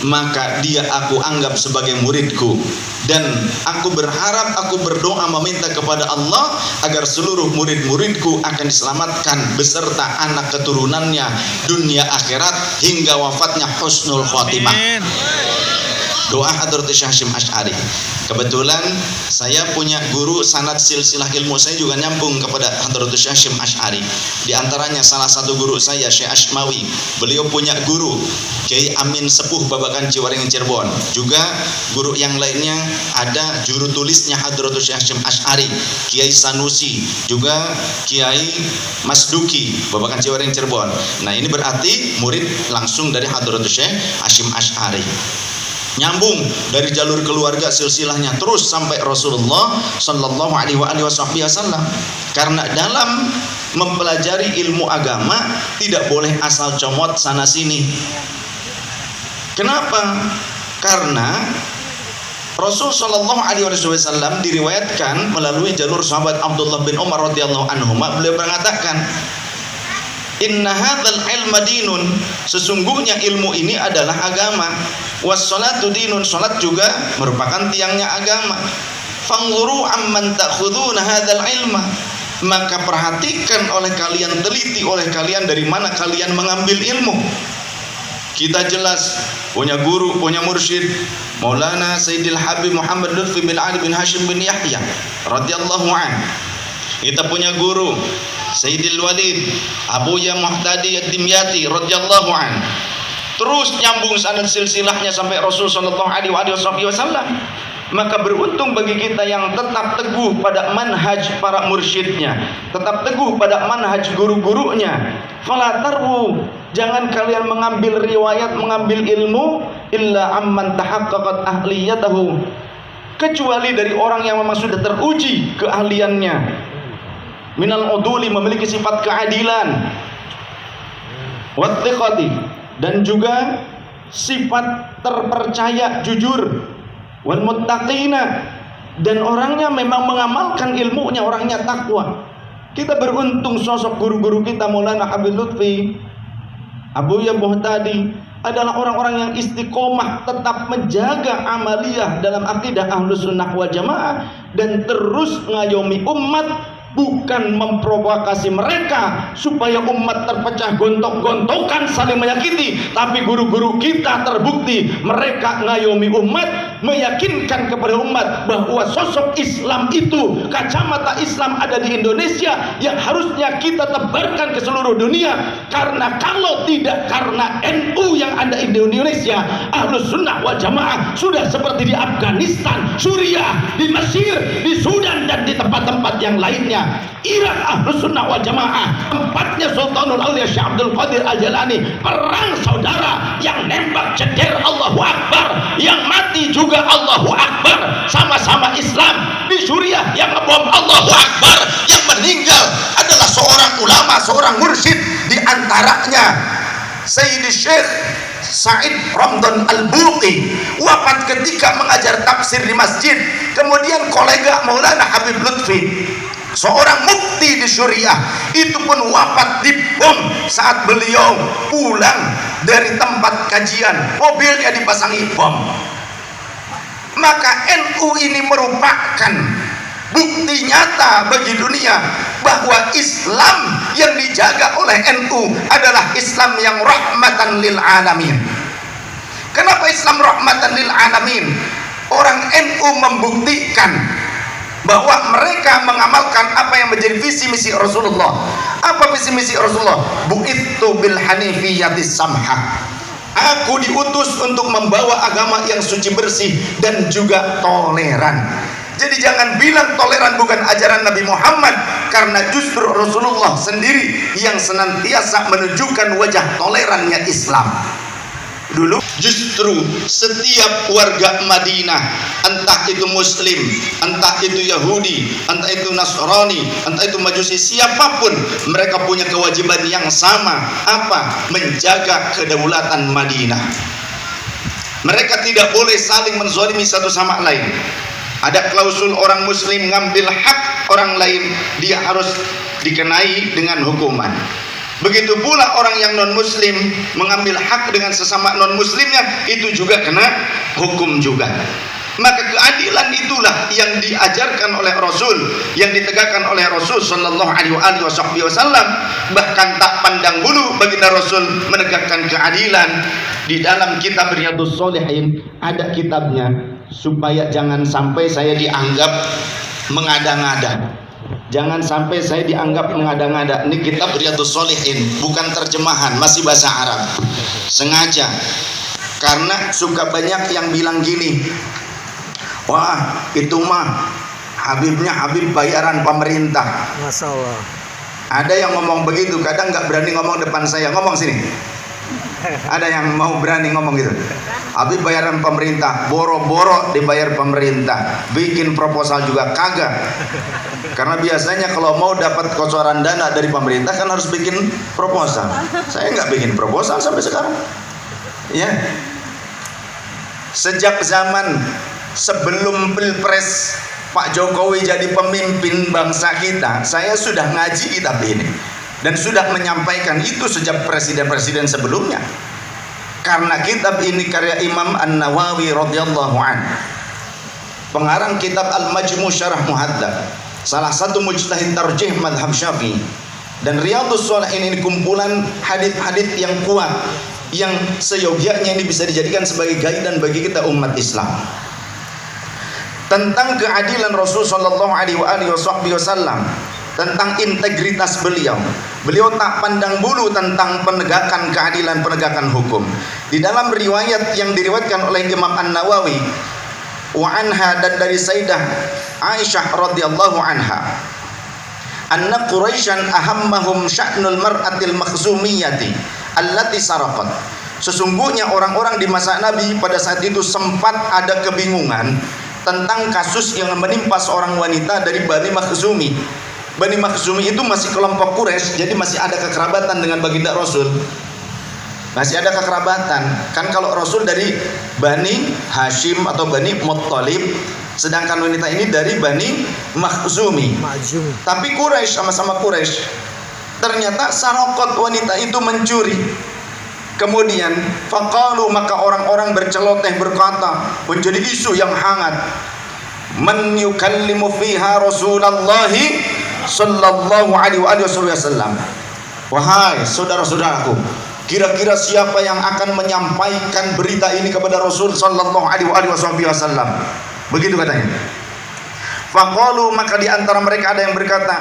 maka dia aku anggap sebagai muridku, dan aku berharap, aku berdoa meminta kepada Allah agar seluruh murid-muridku akan diselamatkan beserta anak keturunannya dunia akhirat hingga wafatnya husnul khotimah. Doa Hadrat Syekh Hasyim Asy'ari. Kebetulan saya punya guru sanad silsilah ilmu saya juga nyambung kepada Hadrat Syekh Hasyim Asy'ari. Di antaranya salah satu guru saya Syekh Ashmawi. Beliau punya guru Kiai Amin Sepuh Babakan Ciwaring Cirebon. Juga guru yang lainnya ada juru tulisnya Hadrat Syekh Hasyim Asy'ari, Kiai Sanusi, juga Kiai Mas Duki Babakan Ciwaring Cirebon. Nah, ini berarti murid langsung dari Hadrat Syekh Hasyim Asy'ari. Nyambung dari jalur keluarga silsilahnya terus sampai Rasulullah sallallahu alaihi wasallam. Karena dalam mempelajari ilmu agama tidak boleh asal comot sana sini. Kenapa? Karena Rasul sallallahu alaihi wasallam diriwayatkan melalui jalur sahabat Abdullah bin Umar radhiyallahu anhu, beliau mengatakan, inna hadzal ilma dinun, sesungguhnya ilmu ini adalah agama. Was-salatu dinun, salat juga merupakan tiangnya agama. Fanzuru amman ta'khuduna hadzal ilma, maka perhatikan oleh kalian, teliti oleh kalian dari mana kalian mengambil ilmu. Kita jelas punya guru, punya mursyid Maulana Sayyidil Habib Muhammad Lutfi bin Ali bin Hashim bin Yahya radhiyallahu anhu. Kita punya guru Sayyidil Walid Abuya Muhtadi Ad-Dimyati radhiyallahu anhu. Terus nyambung sanad silsilahnya sampai Rasul sallallahu alaihi wasallam. Maka beruntung bagi kita yang tetap teguh pada manhaj para mursyidnya, tetap teguh pada manhaj guru-gurunya. Fala tarwu, jangan kalian mengambil riwayat, mengambil ilmu illa amman tahaqqaqat ahliyatahu, kecuali dari orang yang memang sudah teruji keahliannya. Minal uduli, memiliki sifat keadilan, wathiqati, dan juga sifat terpercaya, jujur, wal muttaqina, dan orangnya memang mengamalkan ilmunya, orangnya takwa. Kita beruntung sosok guru-guru kita Maulana Habib Lutfi, Abuya Muhtadi adalah orang-orang yang istiqomah, tetap menjaga amaliyah dalam akidah Ahlus Sunnah wal Jamaah, dan terus ngayomi umat bukan memprovokasi mereka supaya umat terpecah gontok-gontokan saling menyakiti, tapi guru-guru kita terbukti mereka ngayomi umat, meyakinkan kepada umat bahwa sosok Islam itu, kacamata Islam ada di Indonesia yang harusnya kita tebarkan ke seluruh dunia. Karena kalau tidak karena NU yang ada di Indonesia, Ahlus Sunnah wal Jamaah sudah seperti di Afghanistan, Suriah, di Mesir, di Sudan, dan di tempat-tempat yang lainnya. Irak Ahlus Sunnah wal Jamaah, tempatnya Sultanul Aulia Syekh Abdul Qadir Al-Jalani, perang saudara, yang nembak ceder Allahu Akbar, yang mati juga Allahu Akbar, sama-sama Islam. Di Suriah yang ngebom Allahu Akbar, yang meninggal adalah seorang ulama, seorang mursyid, di antaranya Sayyidi Syekh Said Ramdan Al-Buqi, wafat ketika mengajar tafsir di masjid. Kemudian kolega Maulana Habib Lutfi, seorang mufti di Suriah, itu pun wafat dibom saat beliau pulang dari tempat kajian, mobilnya dipasangi bom. Maka NU ini merupakan bukti nyata bagi dunia bahwa Islam yang dijaga oleh NU adalah Islam yang rahmatan lil alamin. Kenapa Islam rahmatan lil alamin? Orang NU membuktikan bahwa mereka mengamalkan apa yang menjadi visi misi Rasulullah. Apa visi misi Rasulullah? Bu'ittu bil hanifiyatis samha. Aku diutus untuk membawa agama yang suci bersih dan juga toleran. Jadi jangan bilang toleran bukan ajaran Nabi Muhammad, karena justru Rasulullah sendiri yang senantiasa menunjukkan wajah tolerannya Islam. Dulu justru setiap warga Madinah, entah itu Muslim, entah itu Yahudi, entah itu Nasrani, entah itu Majusi, siapapun, mereka punya kewajiban yang sama. Apa? Menjaga kedaulatan Madinah. Mereka tidak boleh saling menzalimi satu sama lain. Ada klausul orang Muslim ngambil hak orang lain, dia harus dikenai dengan hukuman. Begitu pula orang yang non Muslim mengambil hak dengan sesama non Muslimnya, itu juga kena hukum juga. Maka keadilan itulah yang diajarkan oleh Rasul, yang ditegakkan oleh Rasul sallallahu alaihi wasallam. Bahkan tak pandang bulu baginda Rasul menegakkan keadilan. Di dalam kitab Riyadhus Shalihin ada kitabnya, supaya jangan sampai saya dianggap mengada-ngada. Jangan sampai saya dianggap mengada-ngada. Ini kitab Riyadhus Shalihin, bukan terjemahan, masih bahasa Arab. Sengaja, karena suka banyak yang bilang gini, wah itu mah Habibnya Habib bayaran pemerintah. Masya Allah. Ada yang ngomong begitu, kadang nggak berani ngomong depan saya. Ngomong sini. Ada yang mau berani ngomong gitu. Habib bayaran pemerintah, boro-boro dibayar pemerintah, bikin proposal juga kagak. Karena biasanya kalau mau dapat kocoran dana dari pemerintah kan harus bikin proposal. Saya nggak bikin proposal sampai sekarang. Ya. Sejak zaman sebelum Pilpres Pak Jokowi jadi pemimpin bangsa kita, saya sudah ngaji kitab ini dan sudah menyampaikan itu sejak presiden-presiden sebelumnya. Karena kitab ini karya Imam An-Nawawi radhiyallahu anhu, pengarang kitab Al-Majmu' Syarah Muhadzab, salah satu mujtahid tarjih mazhab Syafi'i. Dan Riyadhus Shalihin ini kumpulan hadits-hadits yang kuat, yang seyogyanya ini bisa dijadikan sebagai guideline bagi kita umat Islam tentang keadilan Rasul sallallahu alaihi wasallam, tentang integritas beliau. Beliau tak pandang bulu tentang penegakan keadilan, penegakan hukum. Di dalam riwayat yang diriwayatkan oleh Imam An-Nawawi wa anha, dan dari Sayyidah Aisyah radhiyallahu anha, anna Quraisyan ahammahum sya'nul mar'atil makhzumiyyati allati saraqat. Sesungguhnya orang-orang di masa Nabi pada saat itu sempat ada kebingungan tentang kasus yang menimpa seorang wanita dari Bani Makhzumi. Bani Makhzumi itu masih kelompok Quraisy, jadi masih ada kekerabatan dengan baginda Rasul. Masih ada kekerabatan. Kan kalau Rasul dari Bani Hashim atau Bani Muttalib, sedangkan wanita ini dari Bani Makhzumi. Tapi Quraisy, sama-sama Quraisy. Ternyata sarokot, wanita itu mencuri. Kemudian faqalu, maka orang-orang berceloteh berkata, menjadi isu yang hangat, man yukallimu fiha Rasulullah sallallahu alaihi wasallam. Wahai saudara-saudaraku, kira-kira siapa yang akan menyampaikan berita ini kepada Rasul sallallahu alaihi wasallam? Begitu katanya. Faqalu, maka di antara mereka ada yang berkata,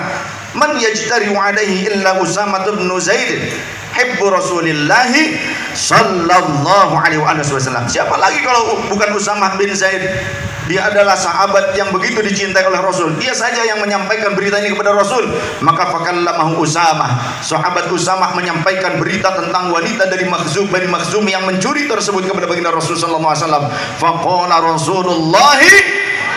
man yajtari alaihi illa Usamah bin Zaid hibbu Rasulillah sallallahu alaihi wasallam. Siapa lagi kalau bukan Usamah bin Zaid? Dia adalah sahabat yang begitu dicintai oleh Rasul. Dia saja yang menyampaikan berita ini kepada Rasul. Maka fakallamahu Usamah. Sahabat Usamah menyampaikan berita tentang wanita dari Bani Makhzum yang mencuri tersebut kepada baginda Rasul sallallahu alaihi wasallam. Faqala Rasulullah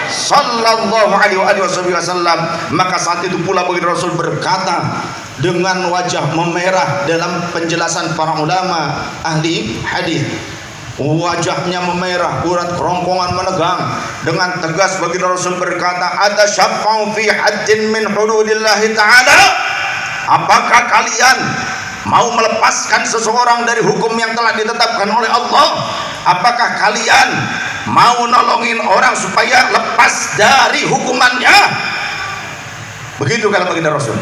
sallallahu alaihi wasallam, maka saat itu pula baginda Rasul berkata dengan wajah memerah dalam penjelasan para ulama ahli hadis. Wajahnya memerah, urat kerongkongan menegang. Dengan tegas baginda Rasul berkata, "Atasyaffa'u fi haddin min hududillahi ta'ala?" Apakah kalian mau melepaskan seseorang dari hukum yang telah ditetapkan oleh Allah? Apakah kalian mau nolongin orang supaya lepas dari hukumannya? Begitu kata baginda Rasul.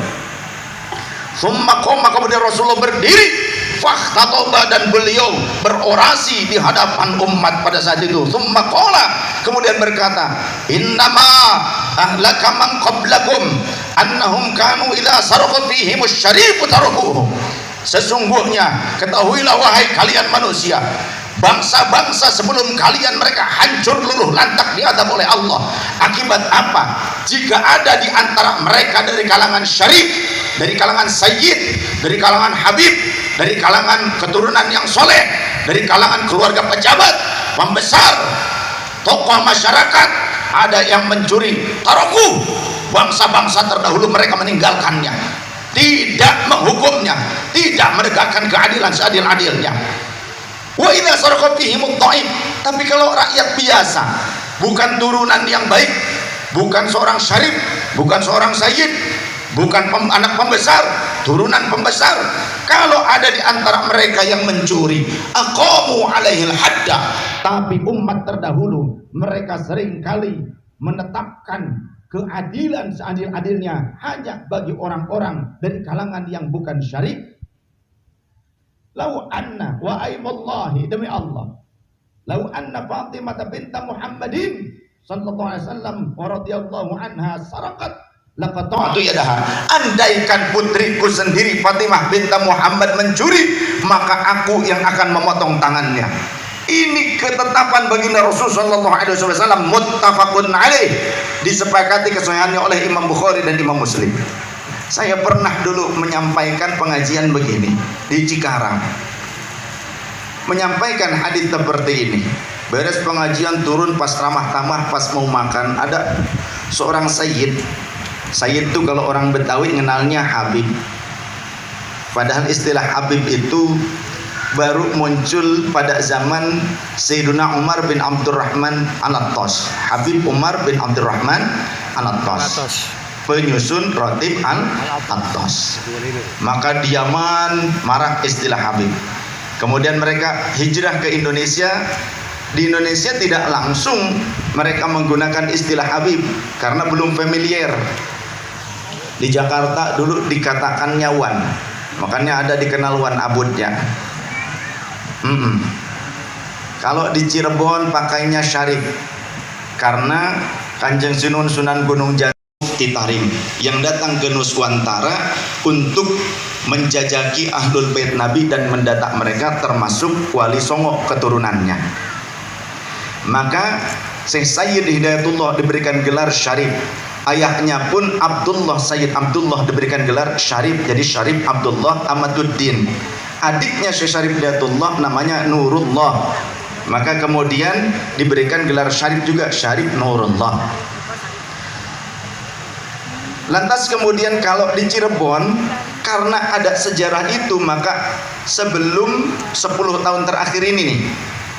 Summa qoma, kemudian Rasulullah berdiri, fakhtatoba, dan beliau berorasi di hadapan umat pada saat itu. Summa qala, kemudian berkata, innama ahlaka man qablakum annahum kanu idza sarqa fihim asy-syarifu tarakuhu. Sesungguhnya ketahuilah wahai kalian manusia, bangsa-bangsa sebelum kalian mereka hancur luluh lantak diadab oleh Allah. Akibat apa? Jika ada di antara mereka dari kalangan syarif, dari kalangan sayyid, dari kalangan habib, dari kalangan keturunan yang soleh, dari kalangan keluarga pejabat, pembesar, tokoh masyarakat, ada yang mencuri, taraku, bangsa-bangsa terdahulu mereka meninggalkannya, tidak menghukumnya, tidak menegakkan keadilan seadil-adilnya. Wa idza sarqa fihim ad-dha'if. Tapi kalau rakyat biasa, bukan turunan yang baik, bukan seorang syarif, bukan seorang sayyid, bukan anak pembesar, turunan pembesar, kalau ada di antara mereka yang mencuri, aqamu alaihil hadda. Tapi umat terdahulu mereka seringkali menetapkan keadilan seadil-adilnya hanya bagi orang-orang dari kalangan yang bukan syarif. Lau anna wa aimullahi, demi Allah, lau anna Fatimah binta Muhammadin sallallahu alaihi wasallam wa radhiyallahu anha saraqat laqata'tu yadaha. Andaikan putriku sendiri Fatimah binta Muhammad mencuri, maka aku yang akan memotong tangannya. Ini ketetapan baginda Rasul sallallahu alaihi wasallam, muttafaqun alaih, disepakati kesahihannya oleh Imam Bukhari dan Imam Muslim. Saya pernah dulu menyampaikan pengajian begini di Cikarang, menyampaikan hadis seperti ini. Beres pengajian turun, pas ramah tamah, pas mau makan, ada seorang sayyid. Sayyid itu kalau orang Betawi kenalnya Habib. Padahal istilah Habib itu baru muncul pada zaman Sayyiduna Umar bin Abdurrahman Al-Attas. Habib Umar bin Abdurrahman Al-Attas, penyusun Ratib Al-Attas. Maka di Yaman marak istilah Habib. Kemudian mereka hijrah ke Indonesia. Di Indonesia tidak langsung mereka menggunakan istilah Habib karena belum familiar. Di Jakarta dulu dikatakannya Wan, makanya ada dikenal Wan Abudnya. Kalau di Cirebon pakainya Syarif karena Kanjeng Sunan Gunung Jati Tarim yang datang ke Nuswantara untuk menjajaki Ahlul Bait Nabi dan mendata mereka, termasuk Wali Songo keturunannya. Maka Syekh Sayyid Hidayatullah diberikan gelar Syarif. Ayahnya pun Abdullah, Sayyid Abdullah, diberikan gelar Syarif, jadi Syarif Abdullah Amaduddin. Adiknya Syekh Syarif Hidayatullah namanya Nurullah, maka kemudian diberikan gelar Syarif juga, Syarif Nurullah. Lantas kemudian kalau di Cirebon, karena ada sejarah itu, maka sebelum 10 tahun terakhir ini nih,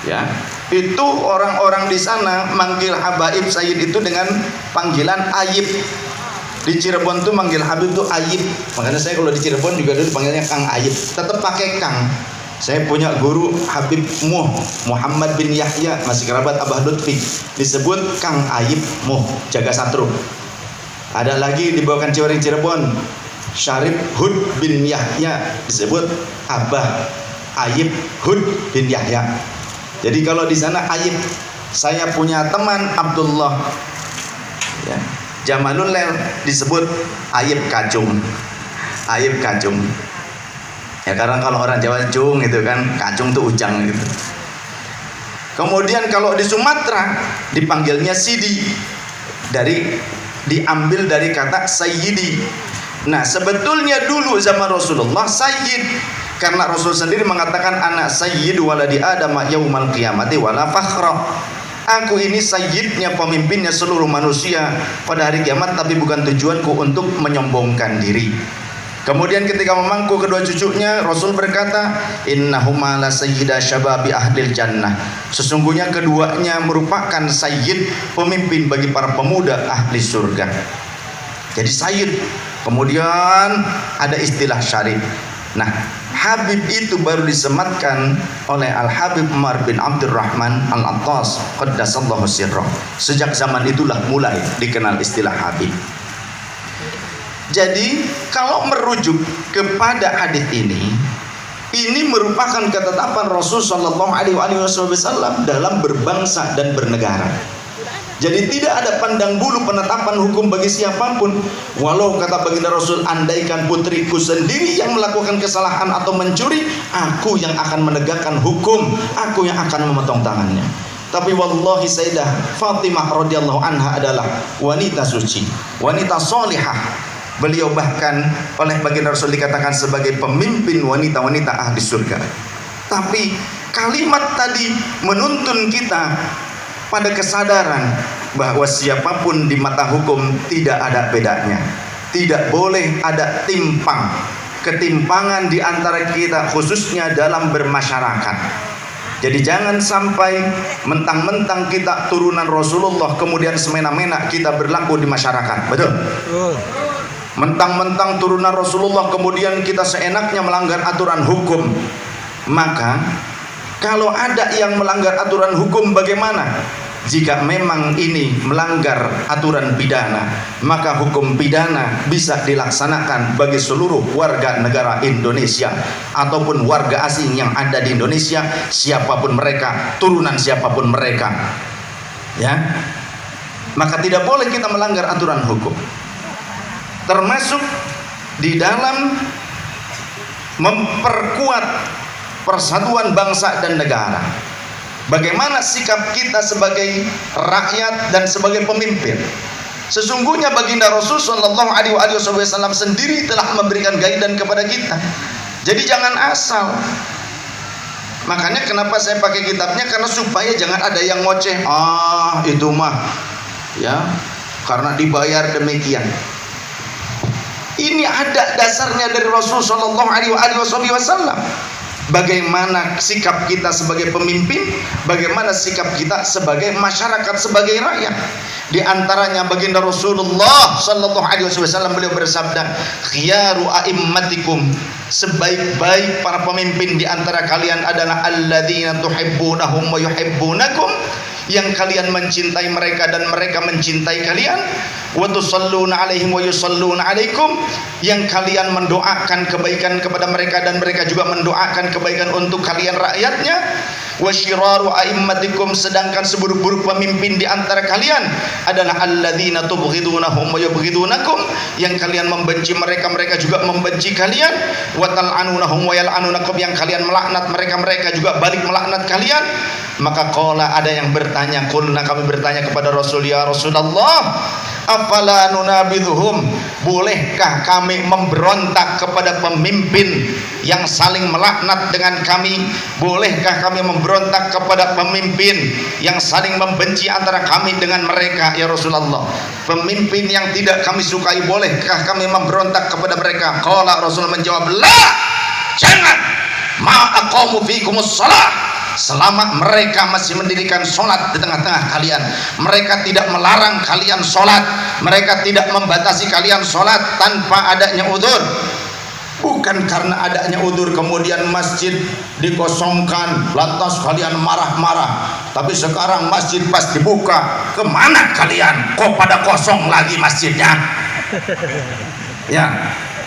ya, itu orang-orang di sana manggil Habaib Sayyid itu dengan panggilan Ayib. Di Cirebon tuh manggil Habib tuh Ayib. Makanya saya kalau di Cirebon juga dulu panggilnya Kang Ayib. Tetap pakai Kang. Saya punya guru Habib Muhammad bin Yahya, masih kerabat Abah Lutfi, disebut Kang Ayib Muh Jaga Satru. Ada lagi dibawakan Cirebon, Syarif Hud bin Yahya, disebut Abah Ayib Hud bin Yahya. Jadi kalau di sana Ayib, saya punya teman Abdullah, ya, Jamalul Lel disebut Ayib Kacung. Ayib Kacung. Ya karena kalau orang Jawa cung itu kan, kacung tuh ujang gitu. Kemudian kalau di Sumatera dipanggilnya Sidi, diambil dari kata Sayyidi. Nah sebetulnya dulu zaman Rasulullah Sayyid, karena Rasul sendiri mengatakan anak Sayyidu waladi Adam yaumal qiyamati wala fakhra. Aku ini sayyidnya, pemimpinnya seluruh manusia pada hari kiamat, tapi bukan tujuanku untuk menyombongkan diri. Kemudian ketika memangku kedua cucunya, Rasul berkata, innahuma la sayyida syababi ahlil jannah. Sesungguhnya keduanya merupakan sayyid, pemimpin bagi para pemuda ahli surga. Jadi sayyid. Kemudian ada istilah syarif. Nah, Habib itu baru disematkan oleh Al-Habib Umar bin Abdurrahman Al-Attas qaddasallahu sirrah. Sejak zaman itulah mulai dikenal istilah Habib. Jadi kalau merujuk kepada hadis ini merupakan ketetapan Rasul sallallahu alaihi wasallam dalam berbangsa dan bernegara. Jadi tidak ada pandang bulu penetapan hukum bagi siapapun. Walau kata baginda Rasul, andaikan putriku sendiri yang melakukan kesalahan atau mencuri, aku yang akan menegakkan hukum, aku yang akan memotong tangannya. Tapi wallahi Sayyidah Fatimah radhiyallahu anha adalah wanita suci, wanita solihah. Beliau bahkan oleh baginda Rasul dikatakan sebagai pemimpin wanita-wanita ahli surga. Tapi kalimat tadi menuntun kita pada kesadaran bahwa siapapun di mata hukum tidak ada bedanya. Tidak boleh ada ketimpangan di antara kita, khususnya dalam bermasyarakat. Jadi jangan sampai mentang-mentang kita turunan Rasulullah kemudian semena-mena kita berlaku di masyarakat. Betul? Mentang-mentang turunan Rasulullah kemudian kita seenaknya melanggar aturan hukum. Maka kalau ada yang melanggar aturan hukum bagaimana? Jika memang ini melanggar aturan pidana, maka hukum pidana bisa dilaksanakan bagi seluruh warga negara Indonesia ataupun warga asing yang ada di Indonesia, siapapun mereka, turunan siapapun mereka. Ya. Maka tidak boleh kita melanggar aturan hukum. Termasuk di dalam memperkuat persatuan bangsa dan negara. Bagaimana sikap kita sebagai rakyat dan sebagai pemimpin? Sesungguhnya baginda Rasul sallallahu alaihi wasallam sendiri telah memberikan guidance kepada kita. Jadi jangan asal. Makanya kenapa saya pakai kitabnya, karena supaya jangan ada yang ngoceh. Itu mah ya karena dibayar demikian. Ini ada dasarnya dari Rasul sallallahu alaihi wasallam. Bagaimana sikap kita sebagai pemimpin, bagaimana sikap kita sebagai masyarakat, sebagai rakyat. Di antaranya baginda Rasulullah sallallahu alaihi wasallam beliau bersabda, khiyaru a'immatikum, sebaik-baik para pemimpin di antara kalian adalah alladzina tuhibbunahum wa yuhibbunakum, yang kalian mencintai mereka dan mereka mencintai kalian, wa tusalluna alaihim wa yusalluna alaikum, yang kalian mendoakan kebaikan kepada mereka dan mereka juga mendoakan kebaikan untuk kalian rakyatnya. Wa syiraru a'immatikum, sedangkan seburuk-buruk pemimpin di antara kalian adalah alladzina tubghidunahum wa yubghidunakum, yang kalian membenci mereka, mereka juga membenci kalian. Wa tal'anunahum wa yal'anunakum, yang kalian melaknat mereka, mereka juga balik melaknat kalian. Maka qala, ada yang bertanya, qulna, kami bertanya kepada Rasul, ya Rasulullah, afala nunabidhuhum, bolehkah kami memberontak kepada pemimpin yang saling melaknat dengan kami? Bolehkah kami memberontak kepada pemimpin yang saling membenci antara kami dengan mereka, ya Rasulullah? Pemimpin yang tidak kami sukai, bolehkah kami memberontak kepada mereka? Qala, Rasul menjawab, la, jangan, ma aqamu fikumus shalah, selama mereka masih mendirikan sholat di tengah-tengah kalian. Mereka tidak melarang kalian sholat, mereka tidak membatasi kalian sholat tanpa adanya udzur. Bukan karena adanya udzur kemudian masjid dikosongkan lantas kalian marah-marah. Tapi sekarang masjid pas dibuka, kemana kalian? Kok pada kosong lagi masjidnya? Ya.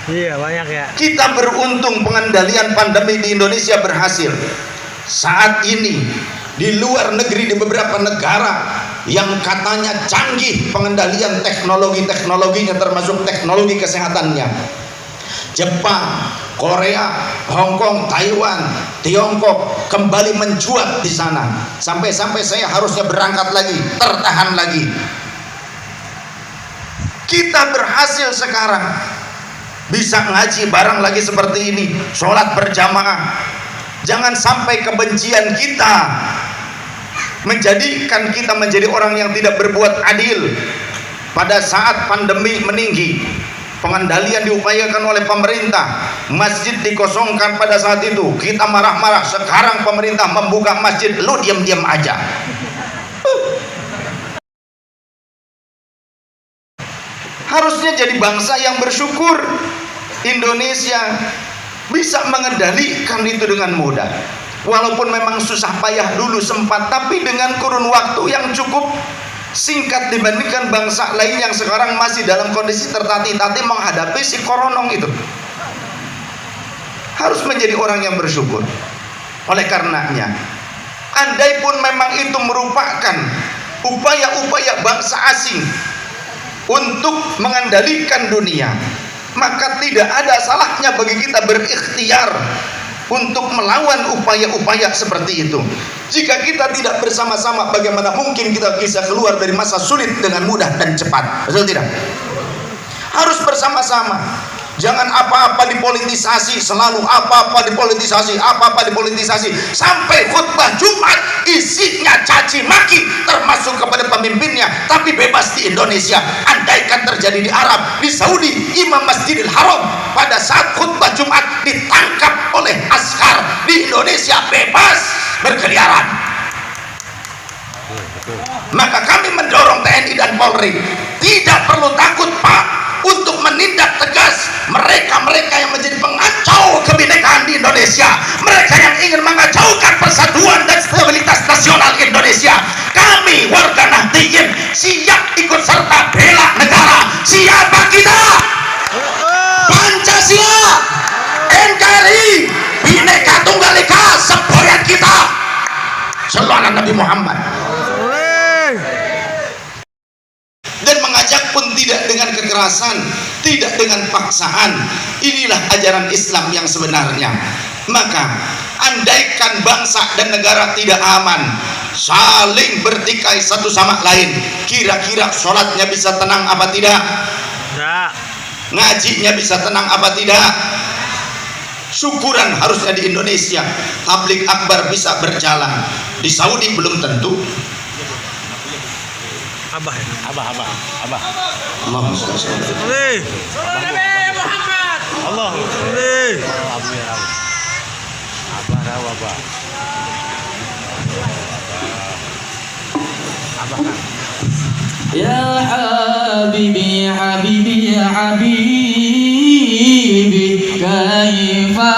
Iya, banyak ya. Kita beruntung pengendalian pandemi di Indonesia berhasil. Saat ini di luar negeri, di beberapa negara yang katanya canggih pengendalian teknologinya, termasuk teknologi kesehatannya, Jepang, Korea, Hong Kong, Taiwan, Tiongkok kembali mencuat di sana. Sampai-sampai saya harusnya berangkat lagi, tertahan lagi. Kita berhasil sekarang bisa ngaji bareng lagi seperti ini, sholat berjamaah. Jangan sampai kebencian kita menjadikan kita menjadi orang yang tidak berbuat adil. Pada saat pandemi meninggi, pengendalian diupayakan oleh pemerintah, masjid dikosongkan pada saat itu, kita marah-marah. Sekarang pemerintah membuka masjid, lu diam-diam aja. Harusnya jadi bangsa yang bersyukur. Indonesia bisa mengendalikan itu dengan mudah, walaupun memang susah payah dulu sempat, tapi dengan kurun waktu yang cukup singkat dibandingkan bangsa lain yang sekarang masih dalam kondisi tertati-tati menghadapi si koronong itu. Harus menjadi orang yang bersyukur. Oleh karenanya, andai pun memang itu merupakan upaya-upaya bangsa asing untuk mengendalikan dunia, maka tidak ada salahnya bagi kita berikhtiar untuk melawan upaya-upaya seperti itu. Jika kita tidak bersama-sama, bagaimana mungkin kita bisa keluar dari masa sulit dengan mudah dan cepat? Betul tidak? Harus bersama-sama. Jangan apa-apa dipolitisasi, selalu apa-apa dipolitisasi, apa-apa dipolitisasi. Sampai khutbah Jumat isinya caci maki, termasuk kepada pemimpinnya. Tapi bebas di Indonesia. Andaikan terjadi di Arab, di Saudi, Imam Masjidil Haram pada saat khutbah Jumat ditangkap oleh askar, di Indonesia bebas berkeliaran. Maka kami mendorong TNI dan Polri, tidak perlu takut Pak, untuk menindak tegas mereka-mereka yang menjadi pengacau kebinekaan di Indonesia, mereka yang ingin mengacaukan persatuan dan stabilitas nasional Indonesia. Kami warga Nahdliyin siap ikut serta bela negara. Siapa kita? Pancasila, NKRI, Bhinneka Tunggal Ika, semboyan kita. Sallallahu alaihi Nabi Muhammad. Dan mengajak pun tidak dengan kekerasan, tidak dengan paksaan. Inilah ajaran Islam yang sebenarnya. Maka andaikan bangsa dan negara tidak aman, saling bertikai satu sama lain, kira-kira sholatnya bisa tenang apa tidak? Tidak. Ngajinya bisa tenang apa tidak? Syukuran harusnya di Indonesia tabligh akbar bisa berjalan. Di Saudi belum tentu. Abah. Allahumma sholli Muhammad. Allah. Ya habibi habibi ya habibi kaifa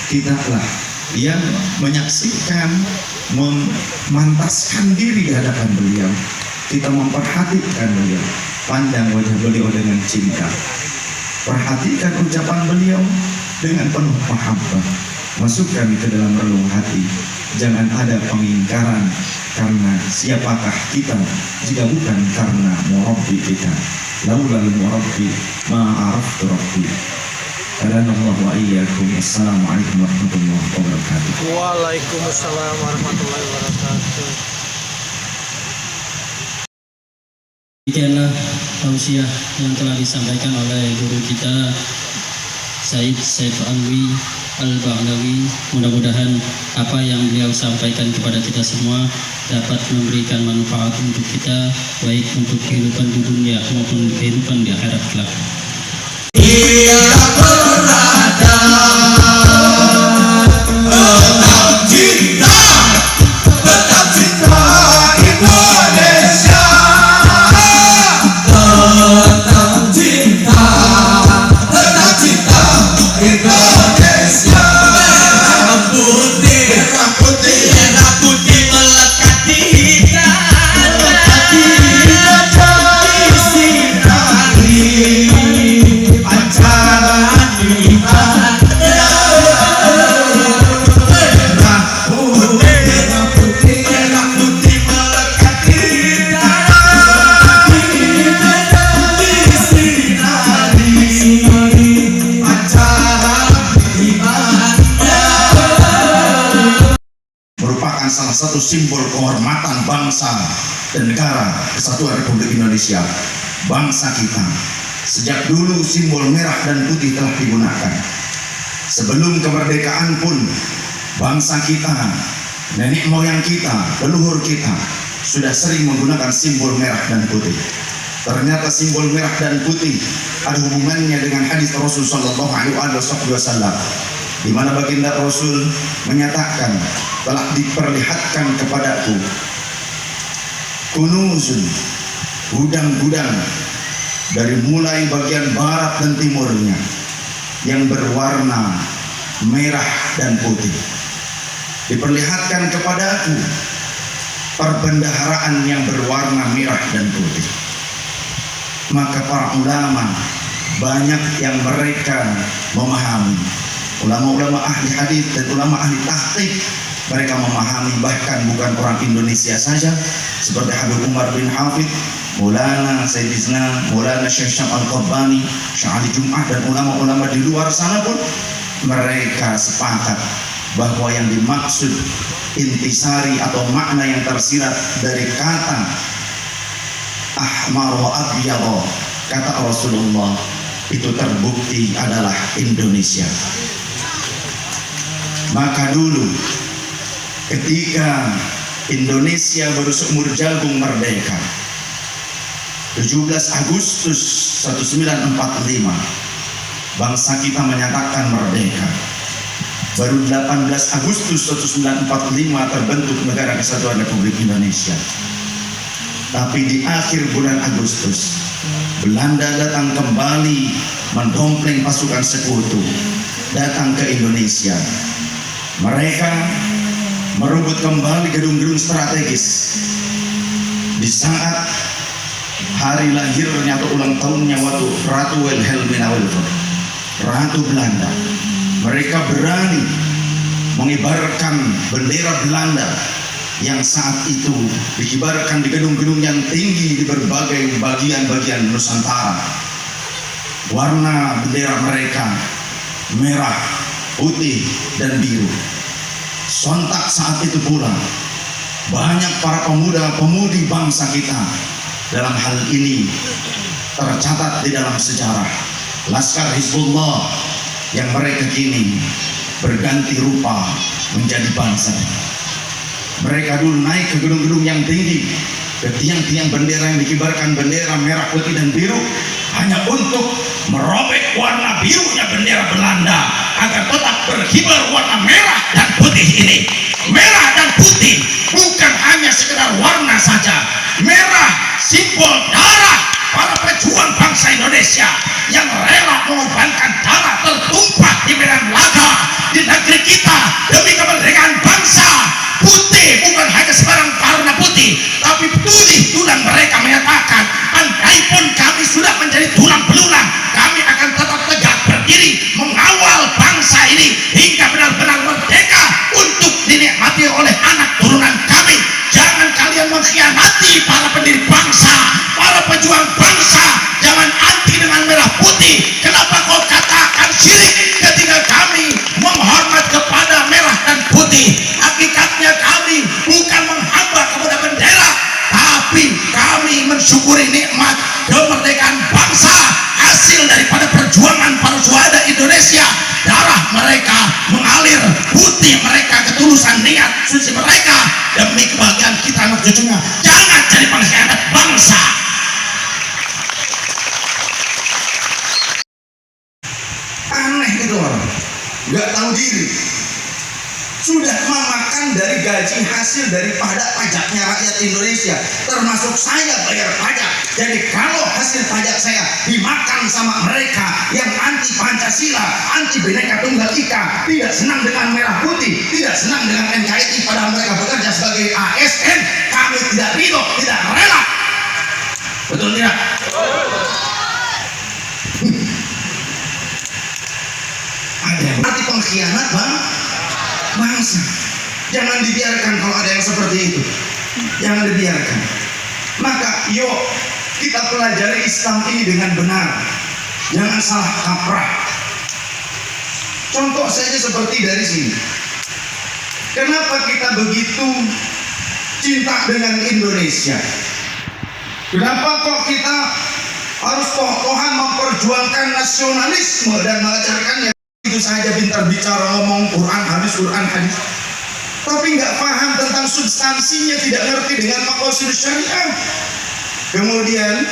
tidaklah yang menyaksikan, memantaskan diri di hadapan beliau. Kita memperhatikan beliau, pandang wajah beliau dengan cinta, perhatikan ucapan beliau dengan penuh mahabbah, masukkan ke dalam relung hati. Jangan ada pengingkaran, karena siapakah kita jika bukan karena murabbi kita? Laulal murabbi ma'araftu rabbi. Assalamualaikum warahmatullahi wabarakatuh. Waalaikumsalam warahmatullahi wabarakatuh. Demikianlah tausiah yang telah disampaikan oleh guru kita Said Alwi Al-Ba'lawi. Mudah-mudahan apa yang beliau sampaikan kepada kita semua dapat memberikan manfaat untuk kita, baik untuk kehidupan di dunia maupun kehidupan di akhirat kelak. Salah satu simbol kehormatan bangsa dan negara Kesatuan Republik Indonesia, bangsa kita. Sejak dulu simbol merah dan putih telah digunakan. Sebelum kemerdekaan pun bangsa kita, nenek moyang kita, leluhur kita sudah sering menggunakan simbol merah dan putih. Ternyata simbol merah dan putih ada hubungannya dengan hadis Rasul sallallahu alaihi wasallam, di mana baginda Rasul menyatakan, telah diperlihatkan kepadaku kunuzun, gudang-gudang dari mulai bagian barat dan timurnya yang berwarna merah dan putih. Diperlihatkan kepadaku perbendaharaan yang berwarna merah dan putih. Maka para ulama banyak yang mereka memahami, ulama-ulama ahli hadis dan ulama ahli tahqiq, mereka memahami, bahkan bukan orang Indonesia saja, seperti Habib Umar bin Hafid, Maulana Sayyidina Maulana Syekh Syam Al-Qabbani, Syekh Ali Jum'ah, dan ulama-ulama di luar sana pun mereka sepakat bahwa yang dimaksud intisari atau makna yang tersirat dari kata ahmar wa abyad, kata Rasulullah, itu terbukti adalah Indonesia. Maka dulu ketika Indonesia baru seumur jagung merdeka, 17 Agustus 1945 bangsa kita menyatakan merdeka. Baru 18 Agustus 1945 terbentuk negara Kesatuan Republik Indonesia. Tapi di akhir bulan Agustus Belanda datang kembali mendompleng pasukan sekutu datang ke Indonesia. Mereka merebut kembali gedung-gedung strategis di saat hari lahirnya atau ulang tahunnya waktu Ratu Wilhelmina Wilford, Ratu Belanda. Mereka berani mengibarkan bendera Belanda yang saat itu dikibarkan di gedung-gedung yang tinggi di berbagai bagian-bagian Nusantara. Warna bendera mereka merah, putih, dan biru. Sontak saat itu pula banyak para pemuda-pemudi bangsa kita dalam hal ini tercatat di dalam sejarah Laskar Hizbullah yang mereka kini berganti rupa menjadi bangsa. Mereka dulu naik ke gedung-gedung yang tinggi, ke tiang-tiang bendera yang dikibarkan bendera merah, putih, dan biru, hanya untuk merobek warna birunya bendera Belanda agar tetap berkibar warna merah dan putih ini. Merah dan putih bukan hanya sekedar warna saja, merah simbol darah para pejuang bangsa Indonesia yang rela mengorbankan darah tertumpah di medan laga di negeri kita demi kemerdekaan bangsa. Putih bukan hanya sebarang warna putih, tapi tulang mereka menyatakan, andai pun kami sudah menjadi tulang belulang, kami akan tetap tegak berdiri mengawal bangsa ini hingga benar-benar merdeka untuk dinikmati oleh anak turunan kami. Jangan kalian mengkhianati para pendiri bangsa, para pejuang bangsa. Jangan anti dengan merah putih. Kenapa kau katakan syirik ketika kami menghormat kepada merah dan putih? Hakikatnya kami bukan menghamba kepada bendera, tapi kami mensyukuri nikmat bangsa, hasil daripada perjuangan para syuhada Indonesia. Darah mereka mengalir, putih mereka, ketulusan niat suci mereka demi kebahagiaan kita anak cucunya. Jangan jadi pengkhianat bangsa. Aneh gitu orang, nggak tahu diri. Sudah memakan dari gaji hasil daripada pajaknya rakyat Indonesia, termasuk saya bayar pajak. Jadi kalau hasil pajak saya dimakan sama mereka yang anti Pancasila, anti Bhinneka Tunggal Ika, tidak senang dengan merah putih, tidak senang dengan NKRI, padahal mereka bekerja sebagai ASN, kami tidak ridho, tidak rela. Betul tidak? Ada yang anti pengkhianat bangsa. Jangan dibiarkan kalau ada yang seperti itu. Jangan dibiarkan. Maka yuk kita pelajari Islam ini dengan benar. Jangan salah kaprah. Contoh saja seperti dari sini. Kenapa kita begitu cinta dengan Indonesia? Kenapa kok kita harus kokohan memperjuangkan nasionalisme dan mengajarkannya? Itu saja pintar bicara, ngomong Quran hadis, tapi nggak paham tentang substansinya, tidak ngerti dengan maqasid syariah. Kemudian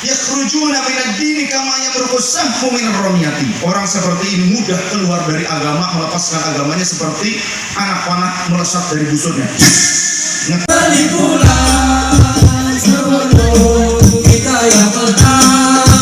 yakhrujuna minad dini kama yamruqus sahmu minar ramiyati. Orang seperti ini mudah keluar dari agama, melepaskan agamanya seperti anak panah melesat dari busurnya. Kita yang menang,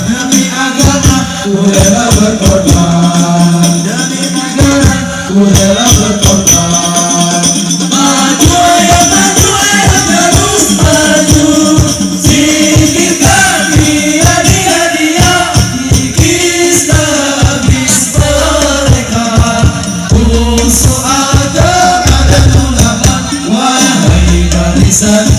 demi agama ku rela berkorban, demi negara ku rela berkorban. Maju ya maju ya terus maju, singkirkan dia kikis habis mereka. Musuh agama dan ulama, wahai barisan